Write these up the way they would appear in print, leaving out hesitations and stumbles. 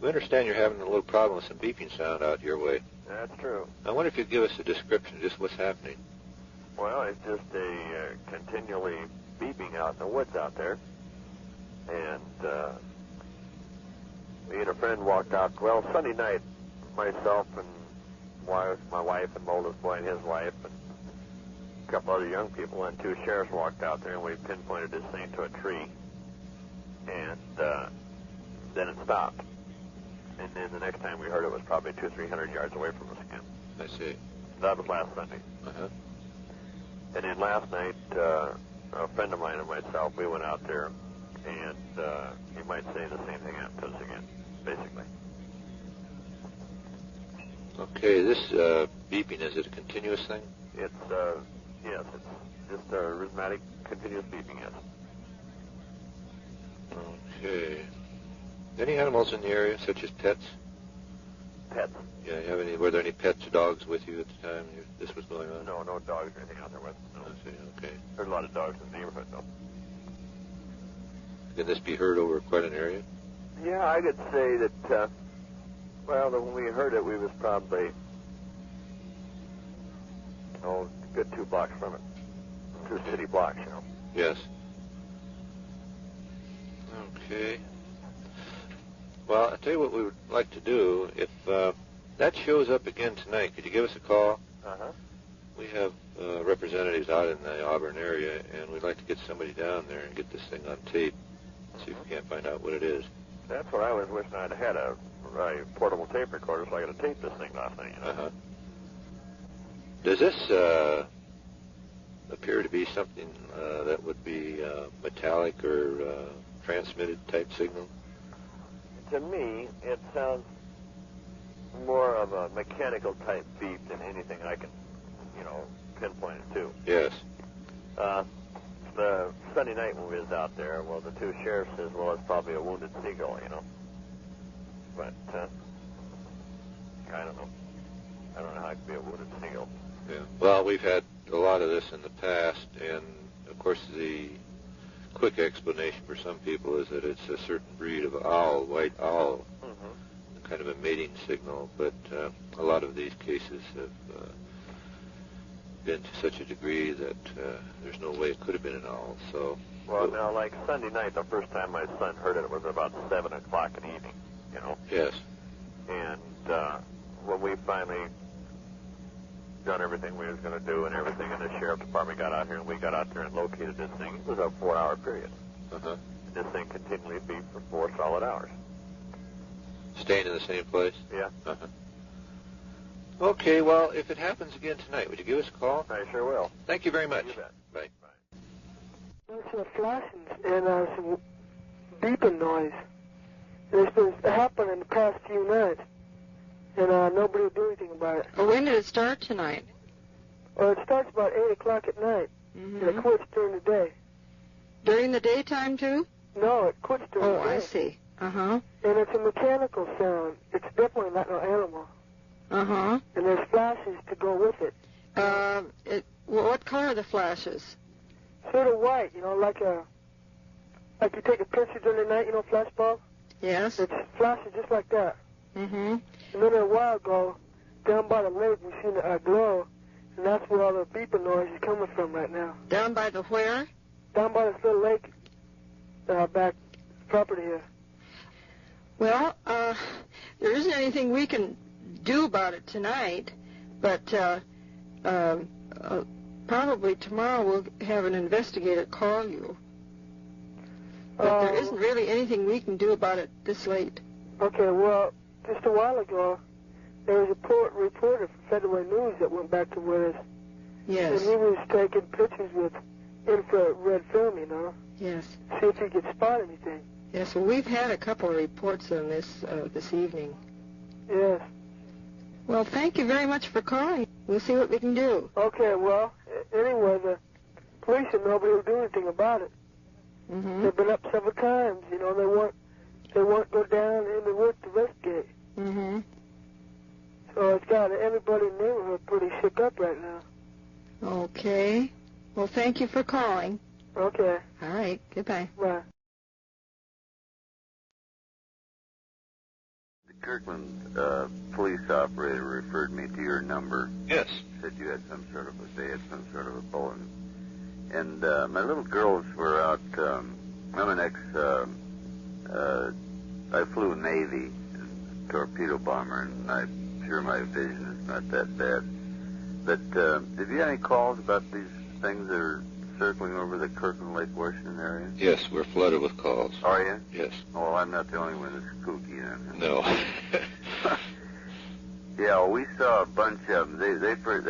We understand you're having a little problem with some beeping sound out your way. That's true. I wonder if you'd give us a description of just what's happening. Well, it's just a continually beeping out in the woods out there. And me and a friend walked out, well, Sunday night, myself and my wife and my oldest boy and his wife and a couple other young people and two sheriffs walked out there, and we pinpointed this thing to a tree. And then it stopped. And then the next time we heard it was probably 200 or 300 yards away from us again. I see. That was last Sunday. Uh-huh. And then last night, a friend of mine and myself, we went out there, and you might say the same thing happened to us again, basically. Okay, this beeping, is it a continuous thing? It's, yes, it's just a rhythmic, continuous beeping, yes. Okay. Any animals in the area, such as pets? Pets? Yeah, were there any pets or dogs with you at the time this was going on? No dogs or anything out there with. No. I see, okay. There's a lot of dogs in the neighborhood, though. Can this be heard over quite an area? Yeah, I could say that, when we heard it, we was probably, a good 2 blocks from it. 2 city blocks, you know. Yes. Okay. Well, I'll tell you what we would like to do. If that shows up again tonight, could you give us a call? Uh-huh. We have representatives out in the Auburn area, and we'd like to get somebody down there and get this thing on tape. See if we can't find out what it is. That's what I was wishing I'd had, a portable tape recorder so I could have taped this thing last night, you know. Uh-huh. Does this appear to be something that would be metallic or transmitted type signal? To me, it sounds more of a mechanical type beep than anything I can, pinpoint it to. Yes. The Sunday night when we was out there, well, the two sheriffs says, well, it's probably a wounded seagull, you know. But, I don't know. I don't know how it could be a wounded seagull. Yeah. Well, we've had a lot of this in the past, and, of course, the quick explanation for some people is that it's a certain breed of owl, white owl, kind of a mating signal, but a lot of these cases have been to such a degree that there's no way it could have been an owl, so... Well, now, like Sunday night, the first time my son heard it was about 7 o'clock in the evening, you know? Yes. And when we finally done everything we was going to do and everything, and the sheriff department got out here, and we got out there and located this thing, it was a 4-hour period. Uh-huh. This thing continually beeped for 4 solid hours. Staying in the same place? Yeah. Uh-huh. Okay, well, if it happens again tonight, would you give us a call? I sure will. Thank you very much. You bet. Bye. There's flashing and some beeping noise. And it's been happening in the past few nights, and nobody will do anything about it. Well, when did it start tonight? Well, it starts about 8 o'clock at night, and it quits during the day. During the daytime, too? No, it quits during the day. Oh, I see. Uh-huh. And it's a mechanical sound. It's definitely not no animal. Uh-huh. And there's flashes to go with it. Well, what color are the flashes? Sort of white, like you take a picture during the night, flash bulb? Yes. It flashes just like that. Mm-hmm. And then a while ago, down by the lake, we seen a glow, and that's where all the beeping noise is coming from right now. Down by the where? Down by this little lake, back property here. Well, there isn't anything we can do about it tonight, but probably tomorrow we'll have an investigator call you. But there isn't really anything we can do about it this late. Okay, well, just a while ago, there was a reporter from Federal News that went back to where us. Yes. And he was taking pictures with infrared film, Yes. See if he could spot anything. Yes, well, we've had a couple of reports on this this evening. Yes. Well, thank you very much for calling. We'll see what we can do. Okay, well, anyway, the police and nobody will do anything about it. Mm-hmm. They've been up several times, they won't go down in the woods to investigate. Mm-hmm. So it's got everybody in the neighborhood pretty shook up right now. Okay. Well, thank you for calling. Okay. All right. Goodbye. Bye. Kirkland police operator referred me to your number. Yes. Said you had some sort of a bulletin. And my little girls were out. I'm an I flew Navy, torpedo bomber, and I'm sure my vision is not that bad. But have you had any calls about these things that are circling over the Kirkland, Lake Washington area? Yes, we're flooded with calls. Are you? Yes. Oh, well, I'm not the only one that's kooky then. No. Yeah, well, we saw a bunch of them. They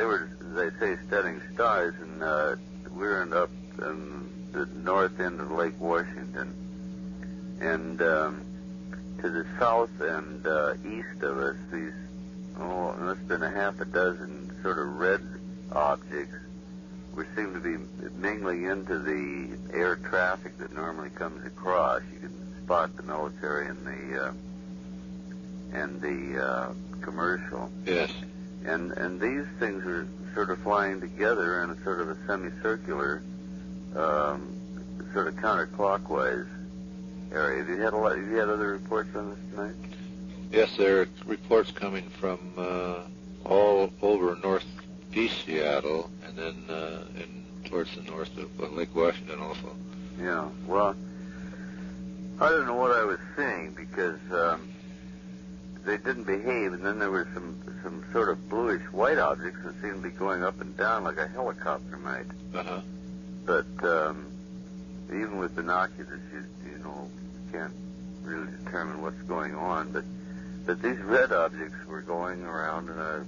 were, as they say, studying stars, and we were up in the north end of Lake Washington. And to the south and east of us, these, it must have been a half a dozen sort of red objects, which seem to be mingling into the air traffic that normally comes across. You can spot the military and the commercial. Yes. And these things are sort of flying together in a sort of a semicircular, sort of counterclockwise area. Have you had other reports on this tonight? Yes, there are reports coming from all over northeast Seattle, and then towards the north of Lake Washington also. Yeah, well, I don't know what I was seeing because they didn't behave, and then there were some sort of bluish white objects that seemed to be going up and down like a helicopter might. Uh-huh. But even with binoculars, you know, can't really determine what's going on. But these red objects were going around in a,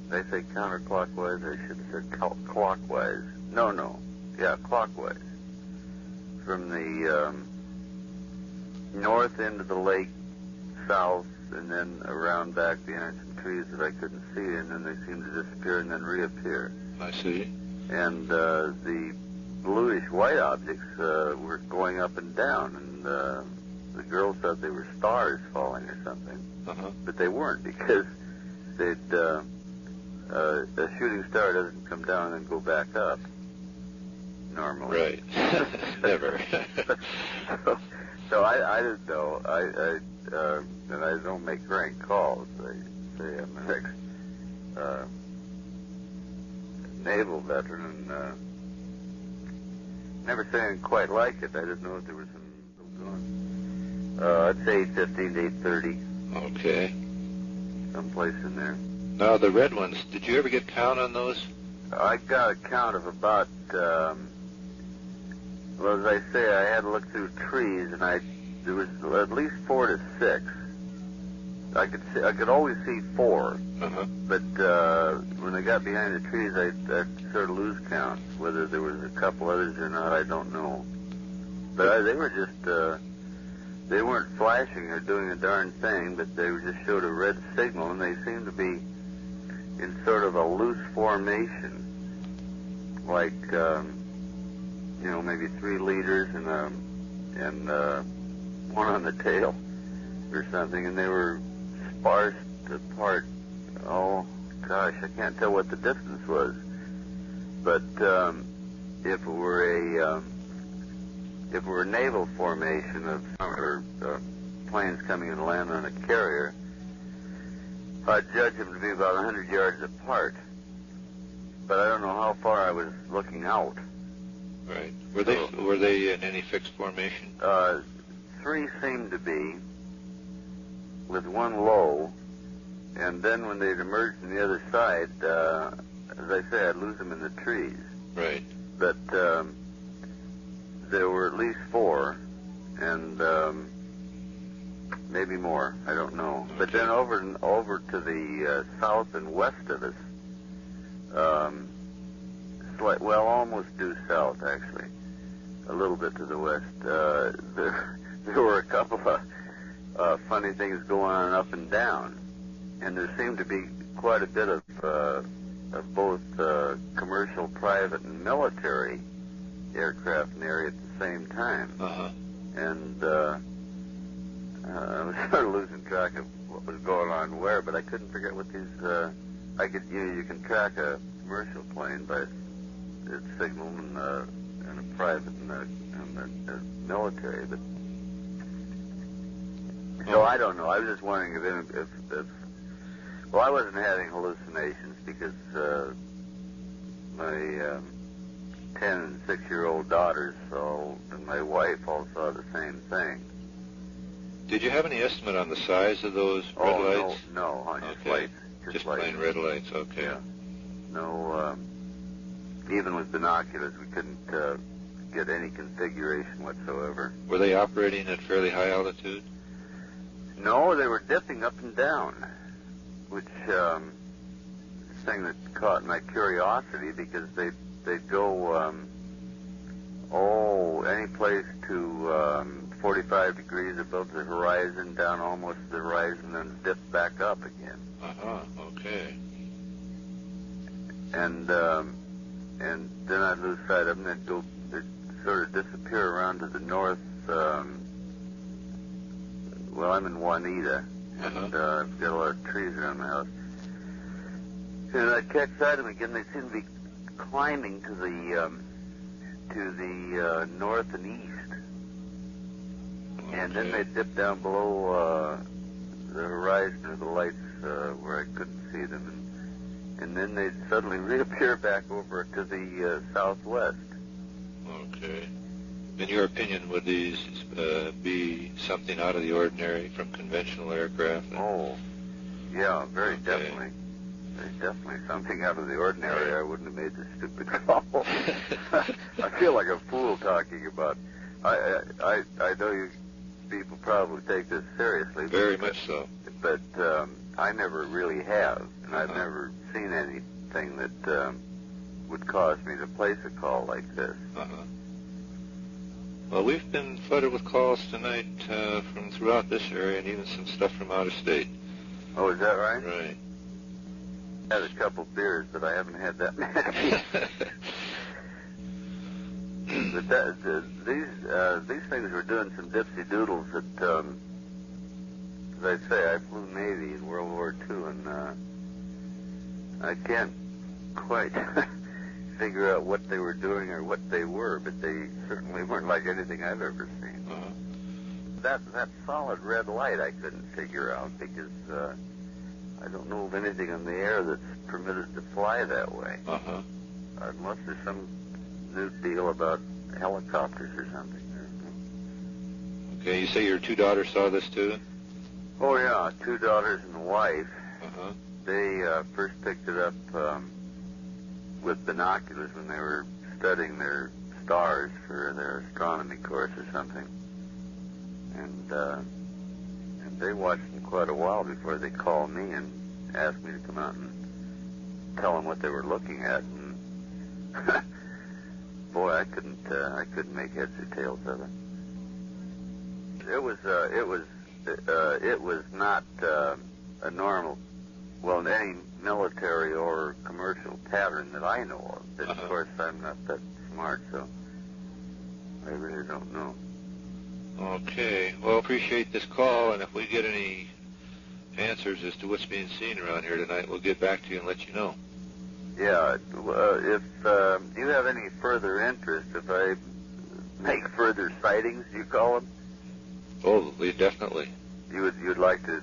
they say counterclockwise. I should have said clockwise. Yeah, clockwise. From the north end of the lake, south, and then around back behind some trees that I couldn't see, and then they seemed to disappear and then reappear. I see. And the bluish white objects were going up and down, and the girls thought they were stars falling or something. Uh-huh. But they weren't, because a shooting star doesn't come down and go back up normally. Right. Never. so I didn't know. And I don't make rank calls. I say I'm an ex-naval veteran, and never say anything quite like it. I didn't know if there was some going. I'd say 8:15 to 8:30. Okay. Someplace in there. Now, the red ones, did you ever get count on those? I got a count of about, well, as I say, I had to look through trees, and there was at least 4 to 6. I could always see 4, Uh-huh. but when I got behind the trees, I sort of lose count. Whether there was a couple others or not, I don't know. But they were just, they weren't flashing or doing a darn thing, but they just showed a red signal, and they seemed to be in sort of a loose formation, like, maybe 3 leaders and one on the tail or something, and they were sparsed apart. Oh gosh, I can't tell what the distance was, but if it were a naval formation of planes coming in to land on a carrier, I'd judge them to be about 100 yards apart. But I don't know how far I was looking out. Right. Were they in any fixed formation? 3 seemed to be, with 1 low, and then when they'd emerged from the other side, as I say, I'd lose them in the trees. Right. But there were at least 4, and maybe more. I don't know. Okay. But then over to the south and west of us, almost due south, actually, a little bit to the west. There were a couple of funny things going on up and down, and there seemed to be quite a bit of both commercial, private, and military aircraft in the area at the same time. Uh-huh. And I was sort of losing track of what was going on where, but I couldn't figure out what these. You can track a commercial plane by its signal, and a private and a military. But No, I don't know. I was just wondering if well, I wasn't having hallucinations because my 10 and 6-year-old daughters saw, and my wife all saw the same thing. Did you have any estimate on the size of those red lights? No, just lights. Just plain red lights, okay. Yeah. No, even with binoculars, we couldn't get any configuration whatsoever. Were they operating at fairly high altitude? No, they were dipping up and down, which thing that caught my curiosity because they'd go any place to 45 degrees above the horizon, down almost to the horizon, and dip back up again. Okay. And then I'd lose sight of them. They'd sort of disappear around to the north. Well, I'm in Juanita, and I've got a lot of trees around my house. And I'd catch sight of them again. They seem to be climbing to the north and east. And then they'd dip down below the horizon of the lights where I couldn't see them. And then they'd suddenly reappear back over to the southwest. Okay. In your opinion, would these be something out of the ordinary from conventional aircraft? Oh, yeah, very definitely. Very definitely something out of the ordinary. I wouldn't have made this stupid call. I feel like a fool talking about. I know you people probably take this seriously. Very much so. But I never really have, and I've never seen anything that would cause me to place a call like this. Well, we've been flooded with calls tonight from throughout this area, and even some stuff from out of state. Oh, is that right? Right. I had a couple beers, but I haven't had that many. But these things were doing some dipsy doodles that, as I say, I flew Navy in World War II, and I can't quite figure out what they were doing or what they were, but they certainly weren't like anything I've ever seen. That solid red light I couldn't figure out because I don't know of anything in the air that's permitted to fly that way. Unless there's some new deal about helicopters or something. Okay, you say your two daughters saw this too? Oh, yeah, 2 daughters and a wife. They first picked it up with binoculars when they were studying their stars for their astronomy course or something. And they watched them quite a while before they called me and asked me to come out and tell them what they were looking at. And boy, I couldn't make heads or tails of it. It was not a normal, well, any military or commercial pattern that I know of. But of course, I'm not that smart, so I really don't know. Okay. Well, appreciate this call, and if we get any answers as to what's being seen around here tonight, we'll get back to you and let you know. Yeah. If you have any further interest, if I make further sightings, you call them? Oh, definitely. You'd like to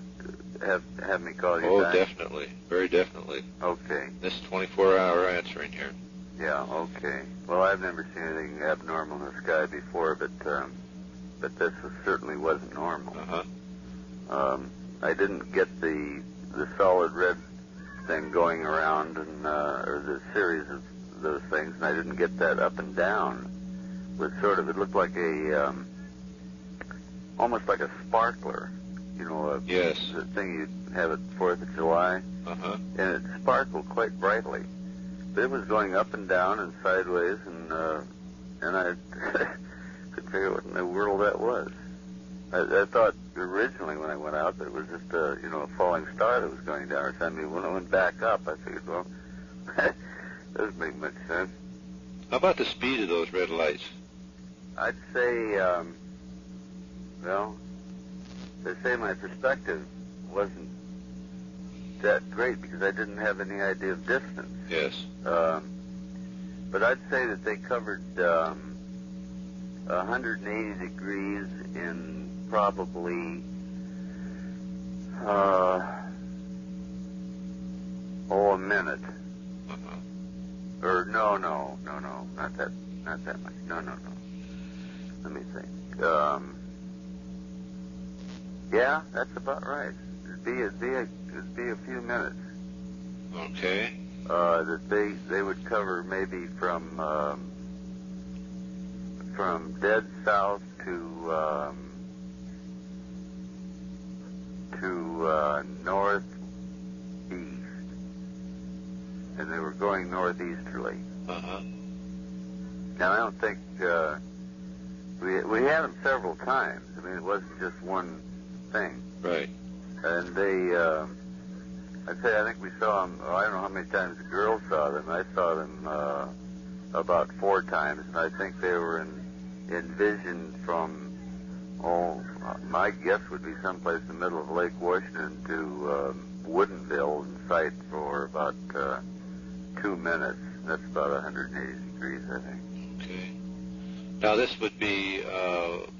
have me call you back? Oh, definitely. Very definitely. Okay. This 24-hour answering here. Yeah, okay. Well, I've never seen anything abnormal in the sky before, but this certainly wasn't normal. I didn't get the solid red thing going around, and or the series of those things, and I didn't get that up and down. It looked like a almost like a sparkler, yes, the thing you'd have at 4th of July, and it sparkled quite brightly. But it was going up and down and sideways, and I couldn't figure out what in the world that was. I thought originally when I went out that it was just a falling star that was going down or something. When it went back up, I figured, well, that doesn't make much sense. How about the speed of those red lights? I'd say, well, they say my perspective wasn't that great because I didn't have any idea of distance. Yes. But I'd say that they covered 180 degrees in probably A minute. Or no, not that much. No. Let me think. Yeah, that's about right. It'd be a few minutes. Okay. That they would cover maybe from dead south to northeast, and they were going northeasterly. Now I don't think we had them several times. I mean, it wasn't just one thing. Right. And they, I think we saw them. I don't know how many times the girls saw them. I saw them about 4 times, and I think they were envisioned from. My guess would be someplace in the middle of Lake Washington to Woodinville in sight for about 2 minutes. That's about 180 degrees, I think. Okay. Now this would be,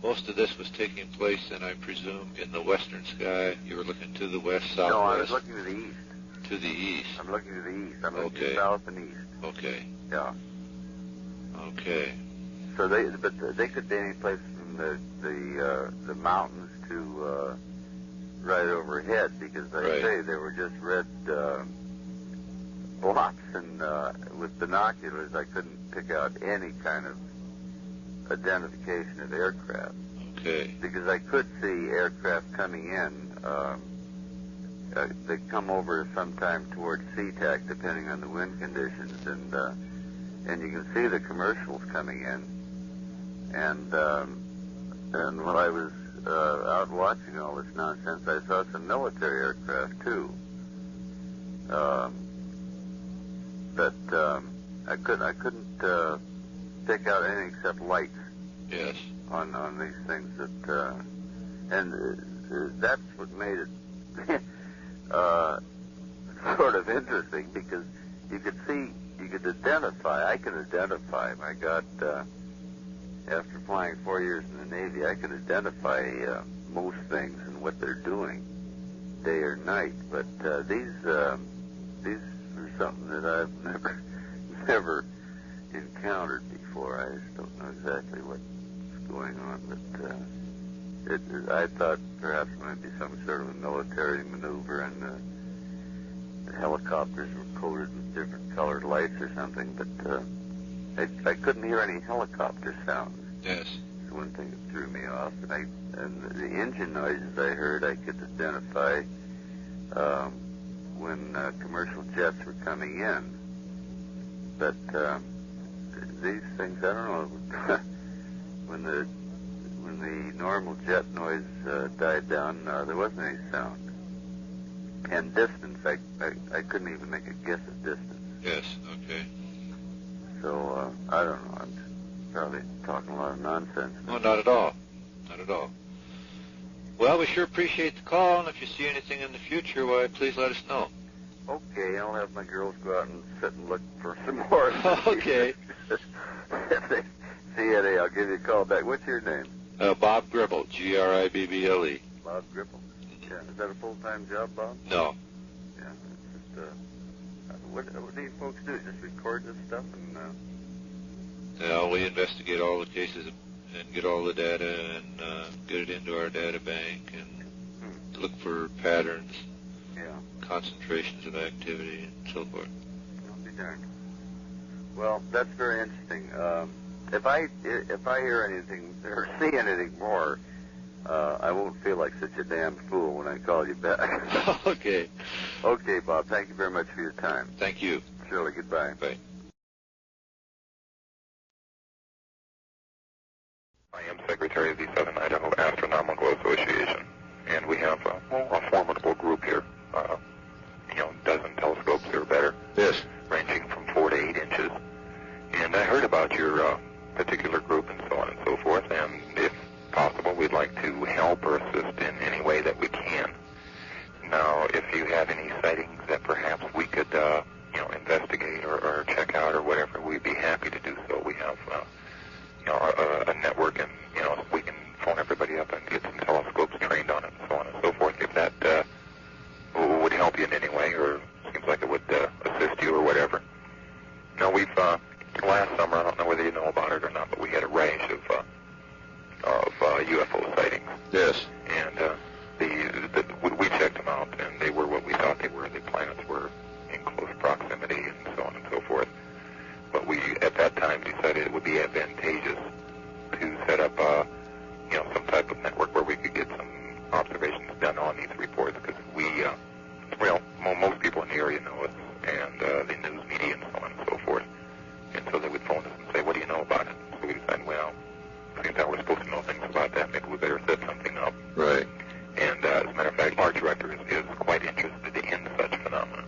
most of this was taking place, and I presume, in the western sky. You were looking to the west, southwest? No, I was looking to the east. To the east? I'm looking to the east. I'm looking south and east. Okay. Yeah. Okay. So they could be any place from the mountains to right overhead, because I say they were just red blots, and with binoculars I couldn't pick out any kind of identification of aircraft. Okay. Because I could see aircraft coming in. They come over sometime towards SeaTac, depending on the wind conditions, and you can see the commercials coming in. And when I was out watching all this nonsense, I saw some military aircraft too. But I couldn't pick out anything except lights. Yes. On these things and that's what made it sort of interesting, because I could identify. My God, after flying 4 years in the Navy, I could identify most things and what they're doing, day or night. But these are something that I've never encountered before. I just don't know exactly what's going on, but I thought perhaps it might be some sort of a military maneuver, and the helicopters were coated with different colored lights or something, but I couldn't hear any helicopter sounds. Yes. That's one thing that threw me off, and the engine noises I heard I could identify when commercial jets were coming in. But these things, I don't know, when the normal jet noise died down, there wasn't any sound. And distance, I couldn't even make a guess at distance. Yes, okay. So, I don't know, I'm probably talking a lot of nonsense. No, not at all. Not at all. Well, we sure appreciate the call, and if you see anything in the future, why, please let us know. Okay, I'll have my girls go out and sit and look for some more. Okay. If they see any, I'll give you a call back. What's your name? Bob Gribble, Gribble. Bob Gribble? Yeah. Is that a full-time job, Bob? No. Yeah. It's just, what do you folks do? Just record this stuff and... We investigate all the cases and get all the data and get it into our data bank and look for patterns, concentrations of activity, and so forth. I'll be darned. Well, that's very interesting. If I hear anything or see anything more, I won't feel like such a damn fool when I call you back. Okay. Okay, Bob. Thank you very much for your time. Thank you. Surely. Goodbye. Bye. I am Secretary of the Southern Idaho Astronomical Association, and we have a formidable group here. A dozen telescopes or better. Yes. Ranging from 4 to 8 inches. And I heard about your particular group and so on and so forth, and if possible, we'd like to help or assist in any way that we can. Now, if you have any sightings that perhaps we could, investigate or check out or whatever, we'd be happy to do so. We have, a network, and, we can phone everybody up and get some telescopes trained on it and so on and so forth. If that sightings. Yes. And we checked them out, and they were what we thought they were. The planets were in close proximity and so on and so forth. But we, at that time, decided it would be advantageous to set up, some type of network where we could get some observations done on these reports, because most people in the area know us, and the news media and so on and so forth. And so they would phone us and say, what do you know about it? So we decided, well, since we're supposed to know things about that, maybe we better set something up. Right. And as a matter of fact, our director is quite interested in such phenomena.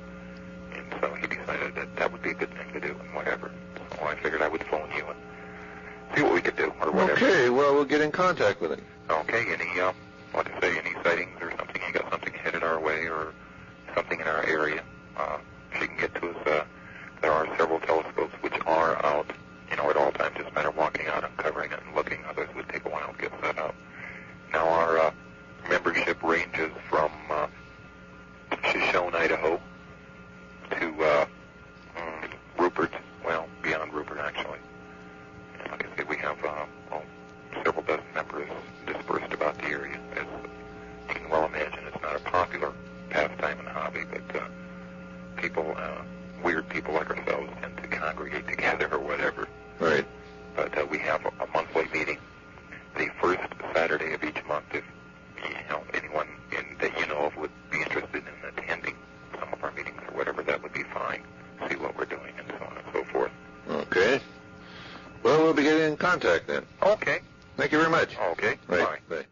And so he decided that would be a good thing to do and whatever. So I figured I would phone you and see what we could do or whatever. Okay, well, we'll get in contact with him. Okay, any sightings or something, you got something headed our way or something in our area, she can get to us. There are several telescopes which are out, at all times. Just a matter of walking out, uncovering it, and looking. Others would take a while to get set up. Now, our membership ranges from Shoshone, Idaho, to Rupert, beyond Rupert, actually. And like I said, we have several dozen members dispersed about the area. As you can well imagine, it's not a popular pastime and hobby, but weird people like ourselves tend to congregate together or whatever. Right. But we have a monthly meeting, the first Saturday of each month. If anyone that you know of would be interested in attending some of our meetings or whatever, that would be fine. See what we're doing and so on and so forth. Okay. Well, we'll be getting in contact then. Okay. Thank you very much. Okay. Right. Bye.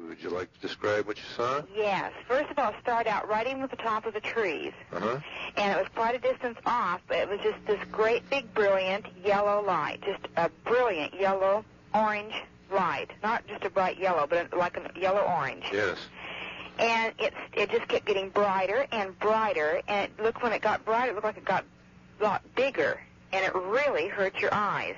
Would you like to describe what you saw? Yes. First of all, start out right in with the top of the trees. Uh-huh. And it was quite a distance off, but it was just this great big brilliant yellow light. Just a brilliant yellow-orange light. Not just a bright yellow, but like a yellow-orange. Yes. And it just kept getting brighter and brighter, and when it got brighter, it looked like it got a lot bigger, and it really hurt your eyes.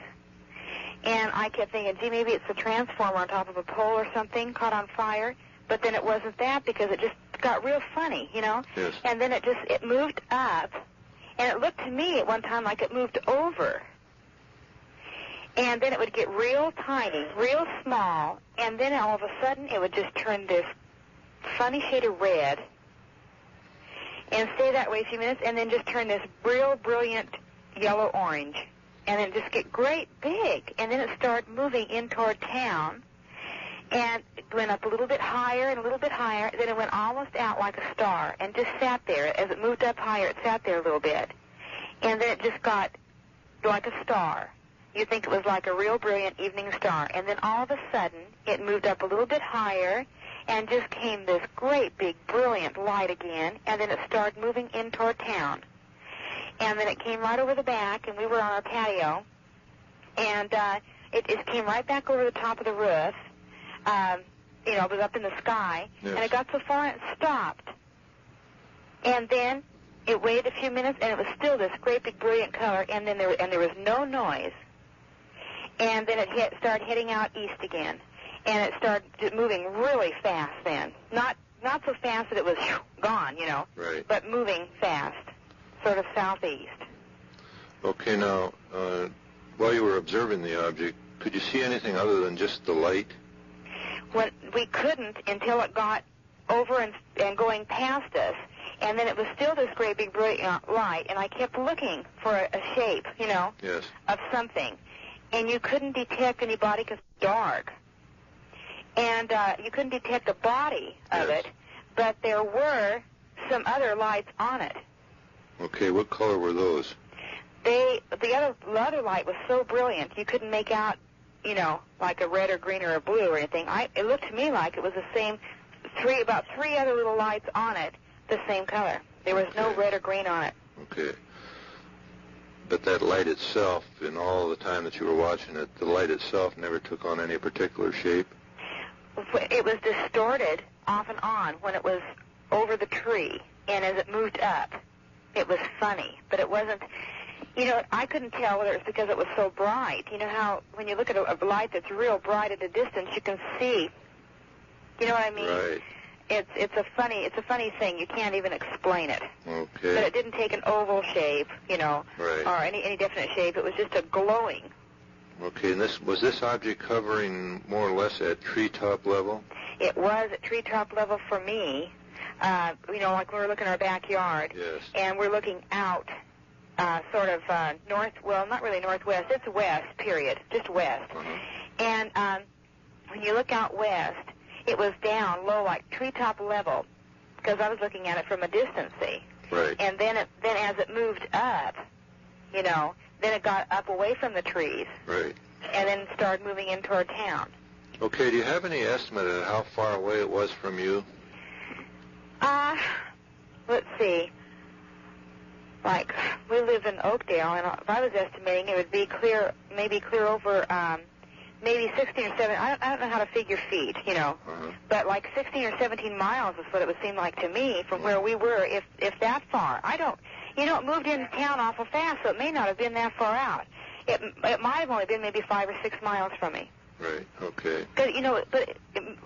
And I kept thinking, gee, maybe it's a transformer on top of a pole or something caught on fire. But then it wasn't that, because it just got real funny, Yes. And then it moved up, and it looked to me at one time like it moved over. And then it would get real tiny, real small, and then all of a sudden it would just turn this funny shade of red and stay that way a few minutes, and then just turn this real brilliant yellow-orange. And then just get great big, and then it started moving in toward town, and it went up a little bit higher and a little bit higher, then it went almost out like a star, and just sat there. As it moved up higher, it sat there a little bit, and then it just got like a star. You'd think it was like a real brilliant evening star, and then all of a sudden, it moved up a little bit higher, and just came this great big brilliant light again, and then it started moving in toward town. And then it came right over the back, and we were on our patio, and it just came right back over the top of the roof. It was up in the sky, Yes. And it got so far and it stopped. And then it waited a few minutes, and it was still this great big brilliant color, and then there was no noise. And then it started heading out east again, and it started moving really fast then. Not so fast that it was gone, Right. but moving fast. Sort of southeast. Okay, now, while you were observing the object, could you see anything other than just the light? When we couldn't until it got over and going past us, and then it was still this great big brilliant light, and I kept looking for a shape, Yes. of something, and you couldn't detect anybody because it's dark, and you couldn't detect the body of Yes. it, but there were some other lights on it. Okay, what color were those? The other light was so brilliant you couldn't make out, like a red or green or a blue or anything. It looked to me like it was the same, about three other little lights on it, the same color. There was no red or green on it. Okay. But that light itself, in all the time that you were watching it, the light itself never took on any particular shape? It was distorted off and on when it was over the tree, and as it moved up, it was funny, but it wasn't, I couldn't tell whether it was because it was so bright. You know how when you look at a light that's real bright at a distance, you can see, you know what I mean? Right. it's a funny thing. You can't even explain it. Okay. But it didn't take an oval shape, Right. or any definite shape. It was just a glowing. Okay, and was this object hovering more or less at treetop level? It was at treetop level for me. Like we were looking at our backyard. Yes. And we're looking out, sort of north. Well, not really northwest. It's west. Period. Just west. Uh-huh. And when you look out west, it was down low, like treetop level, because I was looking at it from a distance. See. Right. And then as it moved up, then it got up away from the trees. Right. And then started moving in toward town. Okay, do you have any estimate of how far away it was from you? Let's see. Like, we live in Oakdale, and if I was estimating, it would be maybe clear over, maybe 16 or 17, I don't know how to figure feet, Uh-huh. but like 16 or 17 miles is what it would seem like to me from where we were, if that far. It moved into town awful fast, so it may not have been that far out. It might have only been maybe 5 or 6 miles from me. Right, okay. But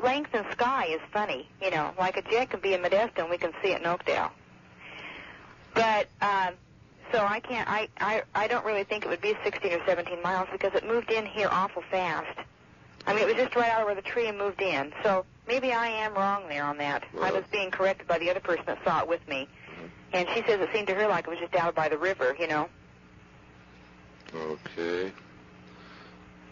length in sky is funny, like a jet can be in Modesto and we can see it in Oakdale. But, so I can't, I don't really think it would be 16 or 17 miles because it moved in here awful fast. I mean, it was just right out of where the tree and moved in. So maybe I am wrong there on that. Well, I was being corrected by the other person that saw it with me. And she says it seemed to her like it was just out by the river, Okay.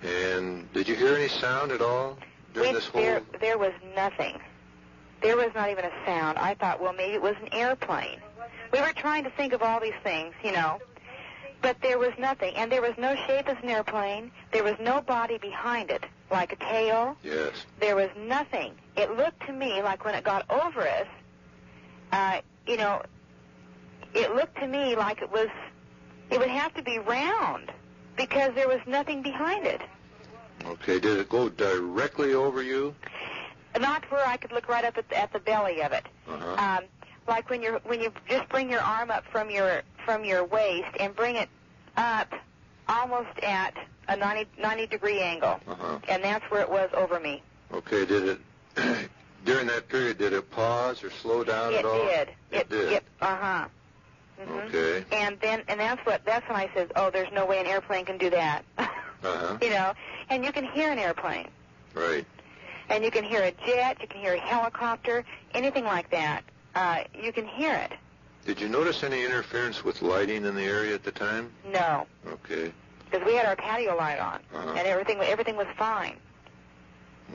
And did you hear any sound at all during this whole... There was nothing. There was not even a sound. I thought, well, maybe it was an airplane. We were trying to think of all these things, but there was nothing. And there was no shape as an airplane. There was no body behind it, like a tail. Yes. There was nothing. It looked to me like when it got over us, it looked to me like it would have to be round because there was nothing behind it. Okay, did it go directly over you? Not where I could look right up at the belly of it. Uh-huh. Like when you just bring your arm up from your waist and bring it up almost at a 90-degree angle. Uh-huh. And that's where it was over me. Okay, did it, during that period, did it pause or slow down at all? It did. Uh-huh. Mm-hmm. Okay. And that's when I said, oh, there's no way an airplane can do that. Uh-huh. And you can hear an airplane. Right. And you can hear a jet, you can hear a helicopter, anything like that. You can hear it. Did you notice any interference with lighting in the area at the time? No. Okay. Because we had our patio light on, Uh-huh. and everything was fine.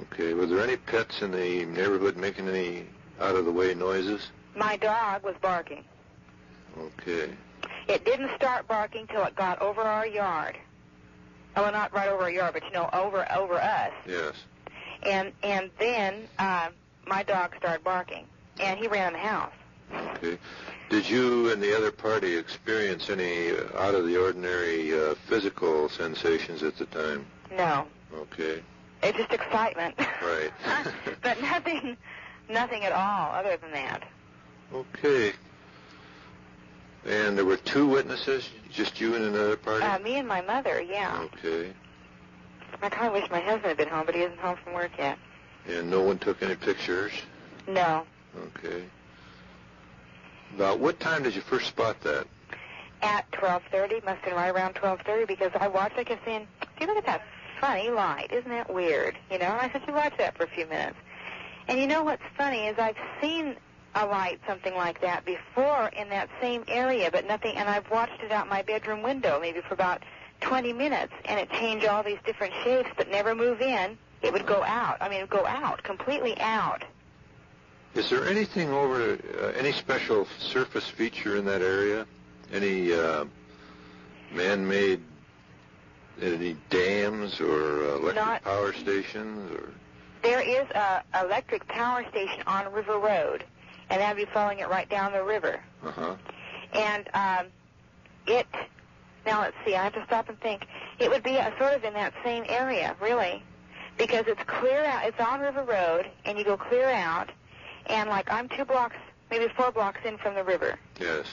Okay. Were there any pets in the neighborhood making any out-of-the-way noises? My dog was barking. Okay. It didn't start barking till it got over our yard. Well, not right over our yard, but over us. Yes. And then my dog started barking, and he ran in the house. Okay. Did you and the other party experience any out-of-the-ordinary physical sensations at the time? No. Okay. It's just excitement. Right. But nothing at all other than that. Okay. And there were 2 witnesses, just you and another party? Me and my mother, yeah. Okay. I kind of wish my husband had been home, but he isn't home from work yet. And no one took any pictures? No. Okay. About what time did you first spot that? At 12:30, must have been right around 12:30, because I kept saying, see, look at that funny light. Isn't that weird? And I said, you watch that for a few minutes. And what's funny is I've seen a light, something like that, before in that same area, but nothing, and I've watched it out my bedroom window maybe for about 20 minutes, and it changed all these different shapes, but never move in. It would go out. I mean, it would go out, completely out. Is there anything over, any special surface feature in that area? Any man-made, any dams or electric power stations? Or? There is a electric power station on River Road, and that would be following it right down the river. Uh-huh. And now let's see, I have to stop and think. It would be sort of in that same area, really, because it's clear out. It's on River Road, and you go clear out, and like I'm 2 blocks, maybe 4 blocks in from the river. Yes.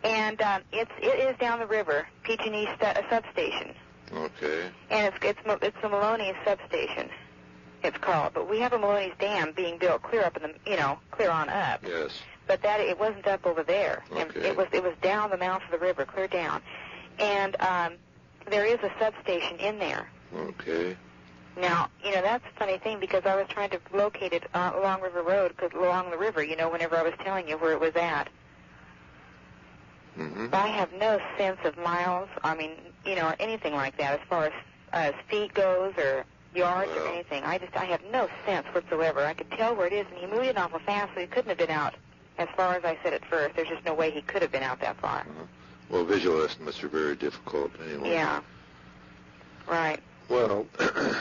And it is down the river, PG&E substation. Okay. And it's the Maloney substation. it's called. But we have a Maloney's Dam being built clear up in the, clear on up. Yes. But it wasn't up over there. Okay. It was down the mouth of the river, clear down. And there is a substation in there. Okay. Now, that's a funny thing because I was trying to locate it along River Road, along the river, whenever I was telling you where it was at. Mm-hmm. But I have no sense of miles, anything like that as far as feet goes or yards or anything. I have no sense whatsoever. I could tell where it is, and he moved it awful fast, so he couldn't have been out as far as I said at first. There's just no way he could have been out that far. Uh-huh. Well, visual estimates are very difficult anyway. Yeah. Right. Well,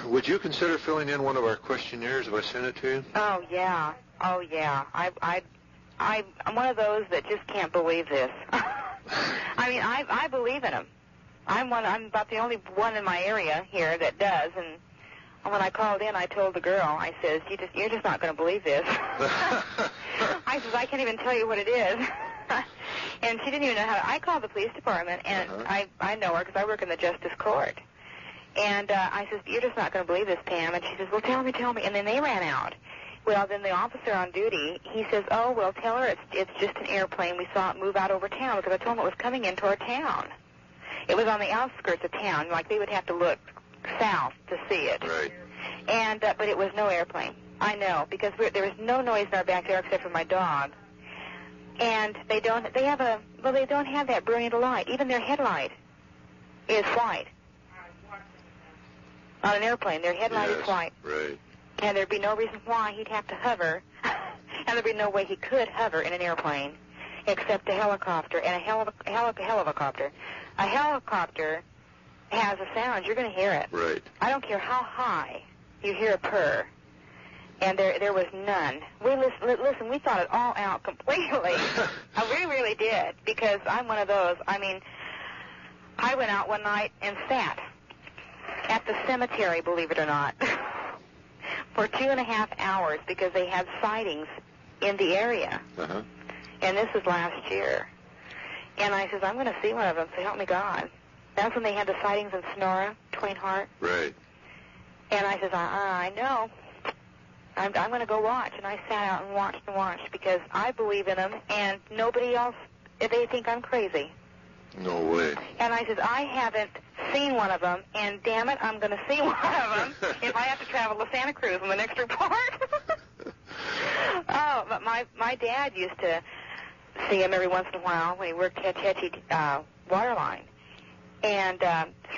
would you consider filling in one of our questionnaires if I sent it to you? Oh, yeah. I'm one of those that just can't believe this. I believe in him. I'm about the only one in my area here that does, and when I called in, I told the girl, I says, you're just not going to believe this. I says, I can't even tell you what it is. And she didn't even know how to. I called the police department, and I know her because I work in the justice court. And I says, you're just not going to believe this, Pam. And she says, well, tell me. And then they ran out. Well, then the officer on duty, he says, oh, well, tell her it's just an airplane. We saw it move out over town because I told him it was coming into our town. It was on the outskirts of town. Like, they would have to look south to see it. Right. And but it was no airplane. I know, because there was no noise in our backyard except for my dog. And they don't have that brilliant a light. Even their headlight is white. On an airplane, their headlight is white. Right. And there'd be no reason why he'd have to hover, and there'd be no way he could hover in an airplane, except a helicopter, and a helicopter. A helicopter has a sound. You're going to hear it. Right. I don't care how high you hear a purr. And there was none. Listen, we thought it all out completely. We really did, because I'm one of those. I went out one night and sat at the cemetery, believe it or not, for 2.5 hours because they had sightings in the area. Uh-huh. And this was last year. And I says, I'm going to see one of them, so help me God. That's when they had the sightings in Sonora, Twain Harte. Right. And I says, I know. I'm going to go watch. And I sat out and watched because I believe in them, and nobody else, they think I'm crazy. No way. And I says, I haven't seen one of them, and damn it, I'm going to see one of them if I have to travel to Santa Cruz in the next report. Oh, but my dad used to see him every once in a while when he worked at Hetchy Waterline. And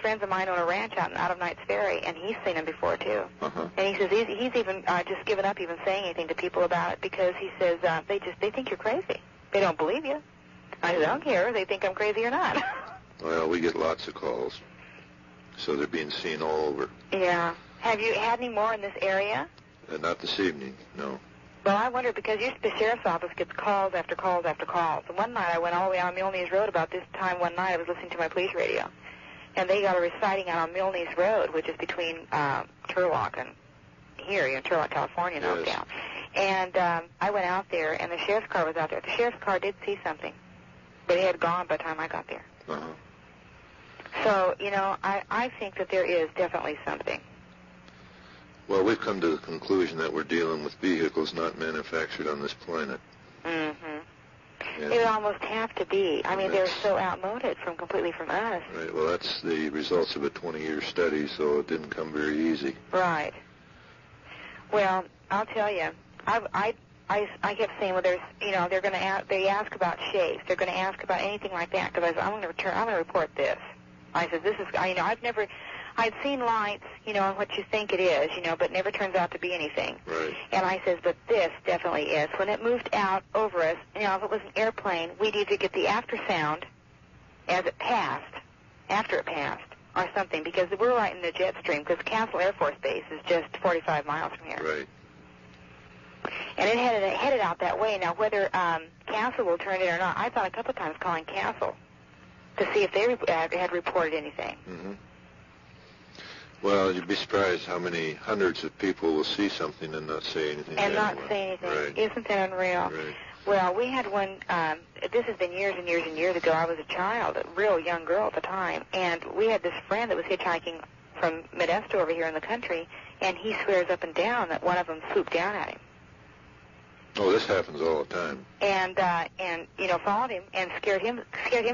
friends of mine own a ranch out of Knight's Ferry, and he's seen him before, too. Uh-huh. And he says he's even just given up even saying anything to people about it because he says they think you're crazy. They don't believe you. I said, I don't care if they think I'm crazy or not. Well, we get lots of calls, so they're being seen all over. Yeah. Have you had any more in this area? Not this evening, no. Well, I wonder, because usually the sheriff's office gets calls after calls after calls. And one night I went all the way out on Milne's Road about this time one night. I was listening to my police radio. And they got a reciting out on Milne's Road, which is between Turlock and here, Turlock, California, and Oakdale. And I went out there, and the sheriff's car was out there. The sheriff's car did see something, but it had gone by the time I got there. Uh-huh. So, I think that there is definitely something. Well, we've come to the conclusion that we're dealing with vehicles not manufactured on this planet. Mm-hmm. It would almost have to be. They're so outmoded completely from us. Right. Well, that's the results of a 20-year study, so it didn't come very easy. Right. Well, I'll tell you, I kept saying, well, there's, they're going to they ask about shapes. They're going to ask about anything like that because I said, I'm going to report this. I said, this is, I'd seen lights, on what you think it is, but it never turns out to be anything. Right. And I says, but this definitely is. When it moved out over us, if it was an airplane, we'd either get the after sound as it passed, after it passed, or something, because we're right in the jet stream, because Castle Air Force Base is just 45 miles from here. Right. And it headed out that way. Now, whether Castle will turn it or not, I thought a couple of times calling Castle to see if they had reported anything. Mm-hmm. Well, you'd be surprised how many hundreds of people will see something and not say anything. And not say anything. Right. Isn't that unreal? Right. Well, we had one, this has been years and years and years ago. I was a child, a real young girl at the time, and we had this friend that was hitchhiking from Modesto over here in the country, and he swears up and down that one of them swooped down at him. Oh, this happens all the time. And followed him and scared him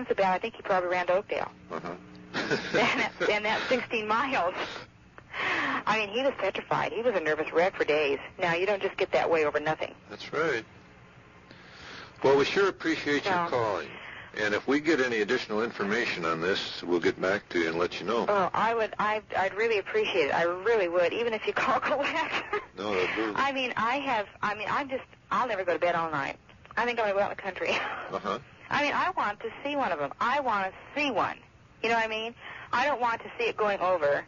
so bad I think he probably ran to Oakdale. and that's 16 miles. I mean, he was petrified. He was a nervous wreck for days. Now, you don't just get that way over nothing. That's right. Well, we sure appreciate your calling. And if we get any additional information on this, we'll get back to you and let you know. Oh, I'd really appreciate it. I really would, even if you call collect. No, that's good. I'll never go to bed all night. I think I'm going to go out in the country. I mean, I want to see one of them. I want to see one. You know what I mean? I don't want to see it going over.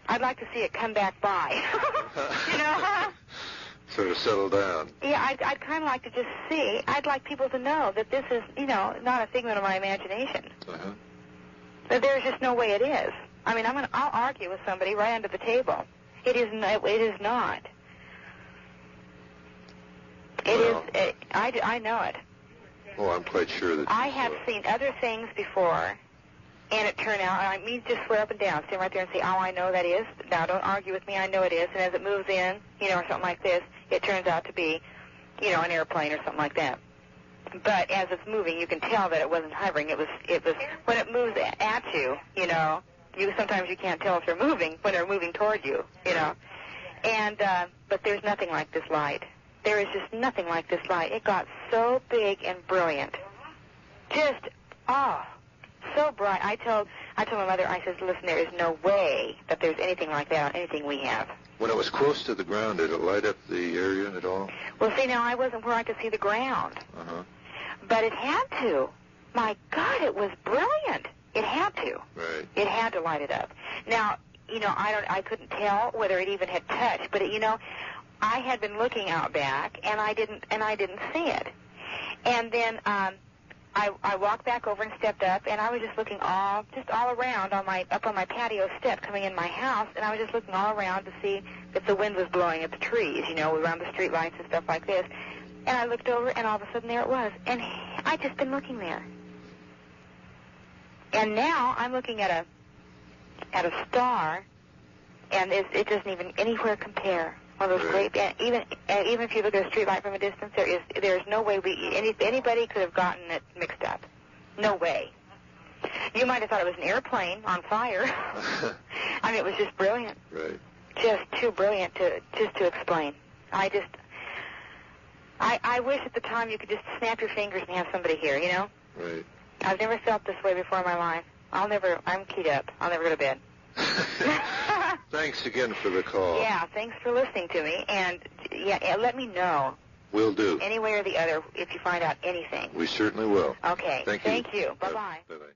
I'd like to see it come back by. You know? Sort of settle down. Yeah, I'd kind of like to just see. I'd like people to know that this is, not a figment of my imagination. That there's just no way it is. I mean, I'll argue with somebody right under the table. It is not. I know it. Oh, I'm quite sure that I have seen other things before, and it turned out, and I mean just swear up and down, stand right there and say, oh, I know that is. Now, don't argue with me, I know it is. And as it moves in, or something like this, it turns out to be, an airplane or something like that. But as it's moving, you can tell that it wasn't hovering. It was when it moves at you, sometimes you can't tell if they're moving when they're moving toward you, And, but there's nothing like this light. There is just nothing like this light. It got so big and brilliant. Just, so bright. I told my mother, I said, listen, there is no way that there's anything like that on anything we have. When it was close to the ground, did it light up the area at all? Well, see, now I wasn't where I could see the ground. But it had to. My God, it was brilliant. It had to. Right. It had to light it up. Now, I couldn't tell whether it even had touched, but I had been looking out back, and I didn't see it. And then I walked back over and stepped up, and I was just looking all around up on my patio step coming in my house, and I was just looking all around to see if the wind was blowing at the trees, around the street lights and stuff like this. And I looked over, and all of a sudden there it was. And I'd just been looking there. And now I'm looking at a star, and it doesn't even anywhere compare. One of those great, even if you look at a street light from a distance, there's no way anybody could have gotten it mixed up. No way. You might have thought it was an airplane on fire. I mean, it was just brilliant. Right. Just too brilliant to explain. I wish at the time you could just snap your fingers and have somebody here, Right. I've never felt this way before in my life. I'm keyed up. I'll never go to bed. Thanks again for the call. Yeah, thanks for listening to me. And, let me know. Will do. Any way or the other if you find out anything. We certainly will. Okay. Thank you. Bye-bye. Bye-bye.